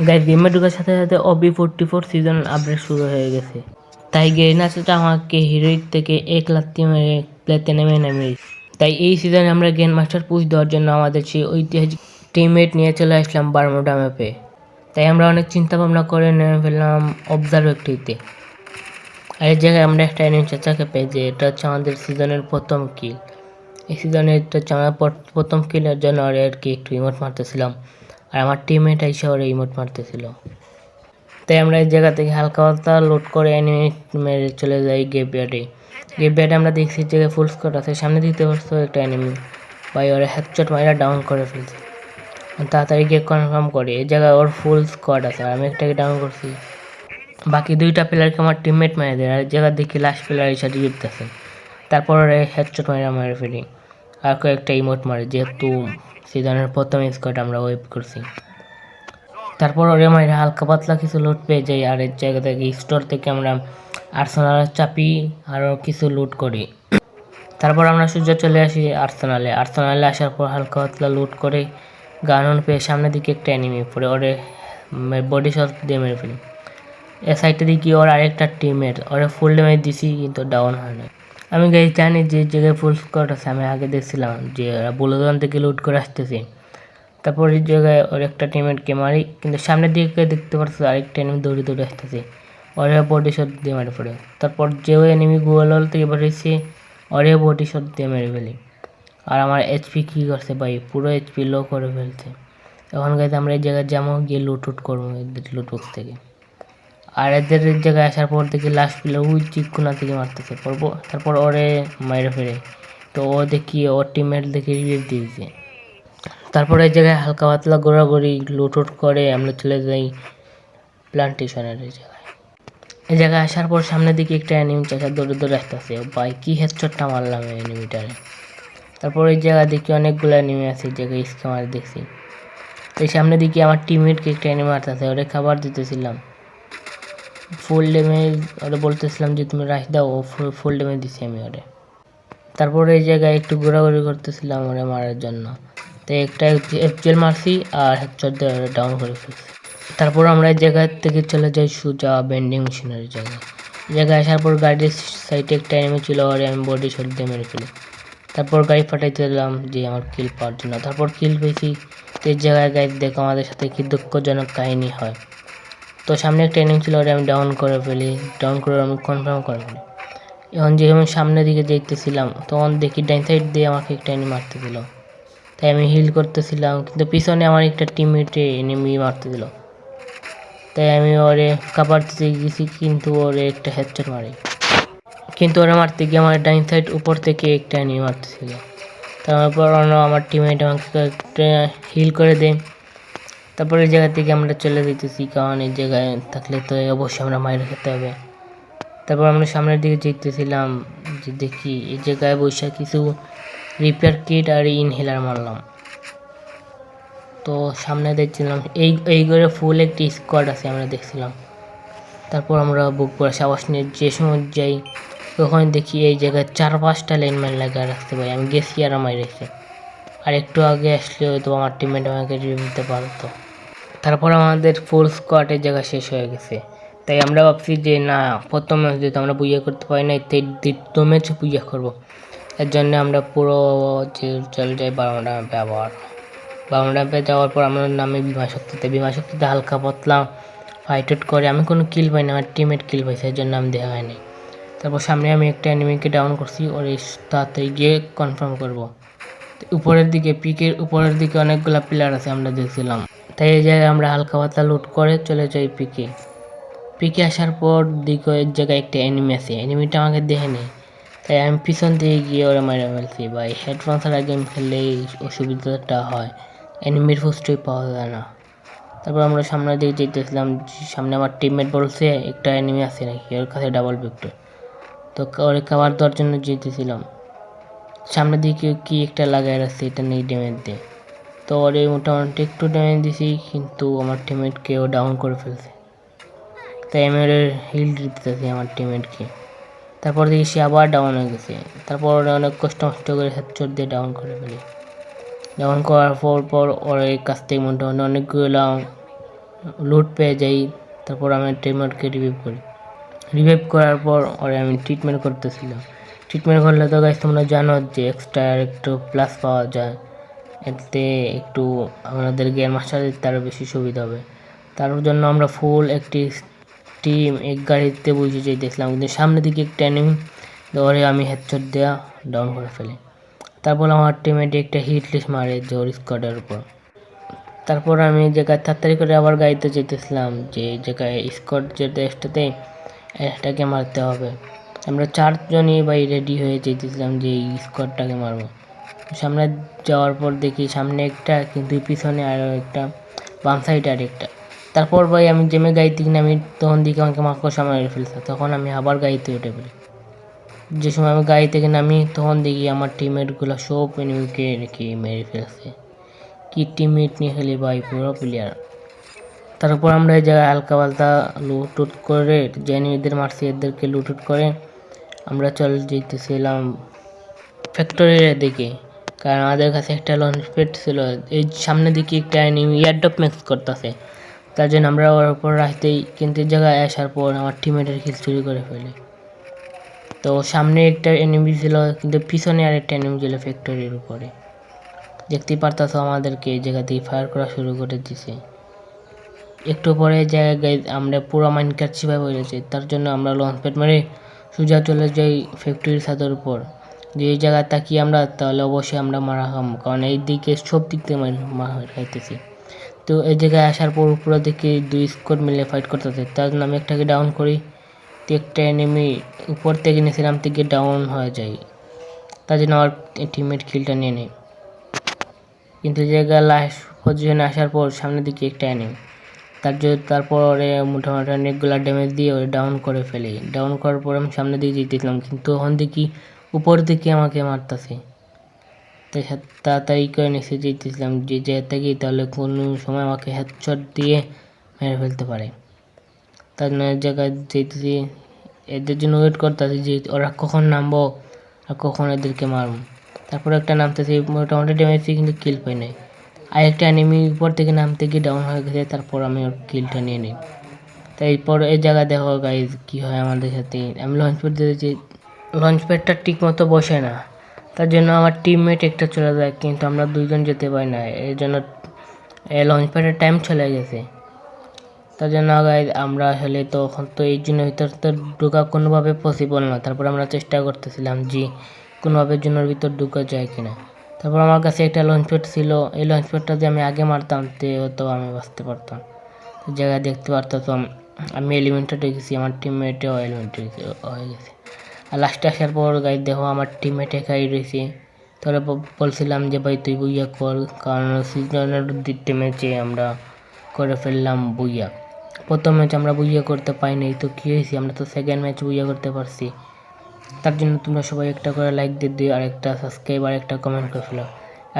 Guys গেমে ঢোকার সাথে সাথে OB44 সিজন আপডেট শুরু হয়ে গেছে। তাই গেরিনাসটা আমাকে হিরোইক থেকে 1 লাখ মেরে প্লেতে নেমে তাই এই সিজনে আমরা গ্র্যান্ড মাস্টার পুশ দেওয়ার জন্য আমাদের সেই ঐতিহাসিক টিমমেট নিয়ে চলে আসলাম বারমুডা ম্যাপে। তাই আমরা অনেক চিন্তা ভাবনা করে নেমে ফেললাম অবজারভেটরিতে। আর এই জায়গায় আমরা একটা এনিমি চাচাকে পেয়ে যে এটা হচ্ছে আমাদের সিজনের প্রথম কিল। এই সিজনে এটা হচ্ছে আমার প্রথম কিলের জন্য আর কি একটু ইমোট মারতেছিলাম, আর আমার টিমমেট এসে ওরা ইমোট মারতেছিল। তাই আমরা এই জায়গা থেকে হালকা পাতলা লোড করে এনিমি মেরে চলে যাই গ্রেভইয়ার্ডে। গ্রেভইয়ার্ডে আমরা দেখছি জায়গায় ফুল স্কোয়াড আছে, সামনে দিতে পারছো একটা এনিমি ভাই ওরা হেডশট মাইরা ডাউন করে ফেলছে। তাড়াতাড়ি গিয়ে কনফার্ম করে এই জায়গায় ওর ফুল স্কোয়াড আছে, আর আমি একটাকে ডাউন করছি। বাকি দুইটা প্লেয়ারকে আমার টিমমেট মেরে দেয়, আর জায়গা দেখি লাস্ট প্লেয়ার এসে জিততেছে। তারপর ওরা হেডশট মাইরা মেরে ফেলি আর কয়েকটা ইমোট মারে, যেহেতু সিজনের প্রথম স্কোয়াড আমরা ওয়েব করছি। তারপর ওরে মাইরা হালকা পাতলা কিছু লুট পেয়ে যাই, আর এর জায়গা থেকে স্টোর থেকে আমরা আর্সেনালের চাপি আরও কিছু লুট করি। তারপর আমরা সোজা চলে আসি আর্সেনালে আসার পর হালকা পাতলা লুট করে গান পেয়ে সামনের দিকে একটা এনিমি পড়ে ওরে বডি শট দিয়ে মেরে ফেলি। এ সাইডে দিকে ওর আরেকটা টিমমেট ওরে ফুল ড্যামেজ দিছি কিন্তু ডাউন হয় না। আমি গাইজ জানি যে জায়গায় ফুল স্কোয়াড আছে, আমি আগে দেখছিলাম যে ওরা বুলোদন থেকে লুট করে আসতেছে। তারপর এই জায়গায় ওর একটা টিমমেটকে মারি, কিন্তু সামনের দিকে দেখতে পাচ্ছি আরেকটা এনিমি দৌড়ে আসতেছে, ওরে বডি শট দিয়ে মেরে পড়ে। তারপর যেও এনিমি গুগল থেকে বেরিয়েছে ওরে বডি শট দিয়ে মেরে ফেলি। আর আমার এইচপি কী করছে ভাই, পুরো এইচপি লো করে ফেলছে। এখন গাইজ আমরা এই জায়গায় যাবো গিয়ে লুট করবো এদের লুট বক্স থেকে। আর এদের জায়গায় আসার পর থেকে লাস্ট প্লেয়ার ওই চিকুনা থেকে মারতেছে পড়বো, তারপর ওরে মাইরে ফেলে। তো ও দেখি ওর টিমমেট দেখে রিভিউ দিয়েছে। তারপরে এই জায়গায় হালকা পাতলা ঘোরাঘুরি লুট করে আমরা চলে যাই প্লান্টেশনের এই জায়গায়। এই জায়গায় আসার পর সামনের দিকে একটা এনিমি চাচা দৌড়ে আসতেছে, ভাই কি হেডশটটা মারলাম এই এনিমিটারে। তারপর এই জায়গায় দেখি অনেকগুলো এনিমি আছে, এই জায়গায় স্ক্যামার দেখছি। এই সামনের দিকে আমার টিমমেটকে একটা এনিমি মারতেছে, ওরে খাবার দিতেছিলাম ফুল ড্যামেজ, ওরে বলতেছিলাম যে তুমি রাশ দাও, ও ফুল ড্যামেজ দিছি আমি ওরে। তারপরে এই জায়গায় একটু ঘোরাঘুরি করতেছিলাম ওরে মারার জন্য, তাই একটা এফজেল মারছি আর হেডশট দিয়ে ডাউন করে ফেলছি। তারপর আমরা এই জায়গা থেকে চলে যাই সোজা বেন্ডিং মেশিনের জায়গায় আসার পর গাড়ির সাইডে একটা এনিমি ছিল, আর আমি বডি শট দিয়ে মেরে ফেলি। তারপর গাড়ি ফাটাইতে দিলাম যে আমার কিল পাওয়ার জন্য। তারপর কিল পেয়েছি। তো এই জায়গায় গাড়ি দেখো আমাদের সাথে কি দুঃখজনক কাহিনী হয়। তো সামনে একটা এনিমি ছিল, ওরে আমি ডাউন করে ফেলি, ডাউন করে আমি কনফার্ম করে ফেলি। এখন যে আমি সামনের দিকে দেখতেছিলাম তখন দেখি ডাইন সাইড দিয়ে আমাকে একটা এনিমি মারতে দিল, তাই আমি হিল করতেছিলাম, কিন্তু পিছনে আমার একটা টিমমেটে এনিমি মারতে দিল, তাই আমি ওরে কাবার দিতে গেছি, কিন্তু ওরে একটা হেডশট মারি। কিন্তু ওরা মারতে গিয়ে আমার ডাইন সাইড উপর থেকে একটা এনিমি মারতেছিল। তারপর আমার টিমমেট আমাকে একটা হিল করে দেয়। তারপর এই জায়গা থেকে আমরা চলে যেতেছি, কারণ এই জায়গায় থাকলে তো অবশ্যই আমরা মাইরে খেতে হবে। তারপর আমরা সামনের দিকে যেতেছিলাম, যে দেখি এই জায়গায় বসে কিছু রিপেয়ার কিট আর ইনহেলার মারলাম। তো সামনে দেখছিলাম এই ঘরে ফুল একটি স্কোয়াড আছে আমরা দেখছিলাম। তারপর আমরা বুক করে সাবাস নিয়ে যে সময় যাই তখন দেখি এই জায়গায় 4-5টা লাইনম্যান লাগা রাখতে পারি, আমি গেছি আর মাইরেছে। আর একটু আগে আসলে হয়তো আমার টিমমেট আমাকে রিভিউ দিতে পারতো। তারপর আমাদের ফুল স্কোয়াডের জায়গা শেষ হয়ে গেছে, তাই আমরা ভাবছি যে না, প্রথম ম্যাচ যেহেতু আমরা বুঝিয়ে করতে পারি না, তাই দ্বিতীয় ম্যাচে বুঝিয়ে করবো। এর জন্য আমরা পুরো যে চলে যাই বারোটা ম্যাপে। আবার বারোটা ম্যাপে যাওয়ার পর আমরা নামে বিমা শক্তিতে হালকা পাতলা ফাইট করে। আমি কোনো কিল পাই না, আমার টিমমেট কিল পাইছে, এর জন্য আমি দেখা হয়নি। তারপর সামনে আমি একটা এনিমিকে ডাউন করছি, ওর তাড়াতাড়ি গিয়ে কনফার্ম করবো। উপরের দিকে পিকের উপরের দিকে অনেকগুলো প্লেয়ার আছে আমরা দেখছিলাম, তাই এই জায়গায় আমরা হালকা পাতলা লুট করে চলে যাই পিকে আসার পর দিকে এক জায়গায় একটা এনিমি আছে, এনিমিটা আমাকে দেখে নেই, তাই আমি পিছন দিয়ে গিয়ে ওরা মেরে ফেলছি। ভাই হেডফোন ছাড়া গেম খেললে এই অসুবিধাটা হয়, এনিমির ফুস্টই পাওয়া যায় না। তারপর আমরা সামনের দিকে যেতেছিলাম, সামনে আমার টিমমেট বলছে একটা এনিমি আছে নাকি, ওর কাছে ডাবল ভিক্টর, তো ওরে খাবার দেওয়ার জন্য যেতেছিলাম। সামনের দিকে কি একটা লাগাই রাখছে, এটা নেই ড্যামেজ দিয়ে, তো ওরে মোটামুটি একটু ড্যামেজ দিছি, কিন্তু আমার টিমমেটকেও ডাউন করে ফেলছে, তাই আমি ওর হিল দিতেছি আমার টিমমেটকে। তারপর দেখি সে আবার ডাউন হয়ে গেছে, তারপর অনেক কষ্ট করে হেডশট দিয়ে ডাউন করে ফেলি। ডাউন করার পর ওর কাছ থেকে মোটামুটি অনেকগুলো লোড পেয়ে যাই। তারপর আমি টিমমেটকে রিভাইভ করার পর ওরে আমি ট্রিটমেন্ট করতেছিলাম। ট্রিটমেন্ট করলে তো গাইস তোমরা জানো যে এক্সট্রা একটু প্লাস পাওয়া যায়, এতে একটু আমাদের গেম মাস্টার দিতে আরও বেশি সুবিধা হবে। তার জন্য আমরা ফুল একটি টিম এক গাড়িতে বুঝে যেতেছিলাম, কিন্তু সামনে দিকে একটা এনিমি ধরে আমি হেডশট দেওয়া ডাউন করে ফেলি। তারপর আমার টিমমেটে একটা হিট লিস্ট মারে জোর স্কোয়াডের উপর। তারপর আমি জায়গায় তাড়াতাড়ি করে আবার গাড়িতে যেতেছিলাম, যে জায়গায় স্কোয়াড যেতে একটাতে এটাকে মারতে হবে। আমরা 4 জনই ভাই রেডি হয়ে যেতেছিলাম যে এই স্কোয়াডটাকে মারবো। সামনে যাওয়ার পর দেখি সামনে একটা, কিন্তু পিছনে আরও একটা, বাম সাইডে আরেকটা। তারপর ভাই আমি জেমে গাড়ি থেকে নামি, তখন দিকে আমাকে মাকড়সা মেরে ফেলছে। তখন আমি আবার গাড়িতে উঠে পড়ি। যে সময় আমি গাড়ি থেকে নামি তখন দেখি আমার টিমমেটগুলো সব এনিমিকে রেখে মেরে ফেলছে। কি টিমমেট নিয়ে খেলি ভাই, পুরো প্লেয়ার। তারপর আমরা এই জায়গায় হালকা পাল্টা লুট করে যে এনিমিদের মারছি এদেরকে লুট করে আমরা চলে যেতেছিলাম ফ্যাক্টরির দিকে, কারণ আমাদের কাছে একটা লঞ্চ প্যাড ছিল। এই সামনের দিকে একটা এনিমি এয়ারড্রপ ম্যাক্স করতেছে, তার জন্য আমরা ওর উপর রাখতেই কিন্তু জায়গায় আসার পর আমার টিমমেটের কিল চুরি করে ফেলি। তো সামনে একটা এনিমি ছিল, কিন্তু পিছনে আরেকটা এনিমি ছিল ফ্যাক্টরির উপরে। দেখতেই পারতাছো আমাদেরকে এই জায়গা থেকে ফায়ার করা শুরু করে দিছে। একটু পরে জায়গায় আমরা পুরো মাইনকার্ট চিপা পড়েছি, তার জন্য আমরা লঞ্চ প্যাড মেরে সোজা চলে যাই ফ্যাক্টরির ছাদের উপর। যে এই জায়গায় তাকিয়ে আমরা তাহলে অবশ্যই আমরা মারা খাম, কারণ এই দিকে সব দিক থেকে মারা খাইতেছি। তো এই জায়গায় আসার পর উপরে দিকে 2 স্কোয়াড মিলে ফাইট করতেছে, তার জন্য আমি একটাকে ডাউন করি। তো একটা এনিমি উপর থেকে নিয়েছিলাম থেকে ডাউন হয়ে যায়, তার জন্য আমার টিমমেট কিলটা নিয়ে নেই। কিন্তু জায়গায় লাস্ট পজিশনে আসার পর সামনের দিকে একটা এনিমি, তারপরে মোটামুটি অনেকগুলো ড্যামেজ দিয়ে ওরে ডাউন করে ফেলি। ডাউন করার পর আমি সামনের দিকে যেতেছিলাম, কিন্তু ওখান দেখি উপর দিকে আমাকে মারতেছে। তাই তাড়াতাড়ি করে নিচে যেতেছিলাম, যে থাকি তাহলে কোনো সময় আমাকে হেডশট দিয়ে মেরে ফেলতে পারে। তার জন্য জায়গায় যেতেছি, এদের জন্য ওয়েট করতেছি যে ওরা কখন নামবো আর কখন এদেরকে মারবো। তারপর একটা নামতেছি, মোটামুটি ড্যামেজ কিন্তু কিল পাই নাই। আরেকটা এনিমি উপর থেকে নামতে গিয়ে ডাউন হয়ে গেছে, তারপর আমি ওর কিলটা নিয়ে নিই। তারপর এই জায়গায় দেখো গাইজ কী হয় আমাদের সাথে। আমি লঞ্চ প্যাড দিয়েছি, লঞ্চ প্যাডটা ঠিক মতো বসে না, তার জন্য আমার টিমমেট একটা চলে যায়, কিন্তু আমরা 2 জন যেতে পারি না, এর জন্য লঞ্চ প্যাডের টাইম চলে গেছে। তার জন্য গাইজ আমরা আসলে তখন তো এই জন্য ভিতর তো ঢোকা কোনোভাবে পসিবল না। তারপর আমরা চেষ্টা করতেছিলাম যে কোনোভাবে জুনের ভিতর ঢুকা যায় কিনা। তারপর আমার কাছে একটা লঞ্চ প্যাড ছিল, এই লঞ্চ প্যাডটা দিয়ে আমি আগে মারতাম তো আমি বাঁচতে পারতাম। জায়গায় দেখতে পারতাম আমি এলিমেন্টে গেছি, আমার টিমমেটেও এলিমেন্টে হয়ে গেছে। আর লাস্টে আসার পর গাইজ দেখো আমার টিমমেট একাই রয়েছে। তাহলে বলছিলাম যে ভাই তুই বুইয়া কর, কারণ সিজনের 2টি ম্যাচে আমরা করে ফেললাম বুইয়া। প্রথম ম্যাচ আমরা বুইয়া করতে পাইনি, তো কী হয়েছে, আমরা তো সেকেন্ড ম্যাচ বুইয়া করতে পারছি। তার জন্য তোমরা সবাই একটা করে লাইক দিয়ে দিও, আর একটা সাবস্ক্রাইব আর একটা কমেন্ট করে ফেলো।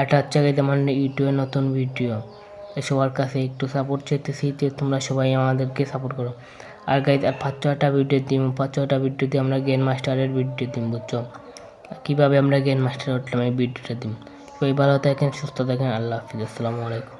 এটা হচ্ছে গাইজ আমার ইউটিউবের নতুন ভিডিও, সবার কাছে একটু সাপোর্ট চাইতেছি যে তোমরা সবাই আমাদেরকে সাপোর্ট করো। আর গাইজ আর 5-6টা ভিডিও দিই, 5-6টা ভিডিও দিয়ে আমরা গেম মাস্টারের ভিডিও দিই, বুঝছো কীভাবে আমরা গেম মাস্টার উঠলাম এই ভিডিওটা দিই। সবাই ভালো থাকেন, সুস্থ থাকেন, আল্লাহ হাফিজ, আসসালামু আলাইকুম।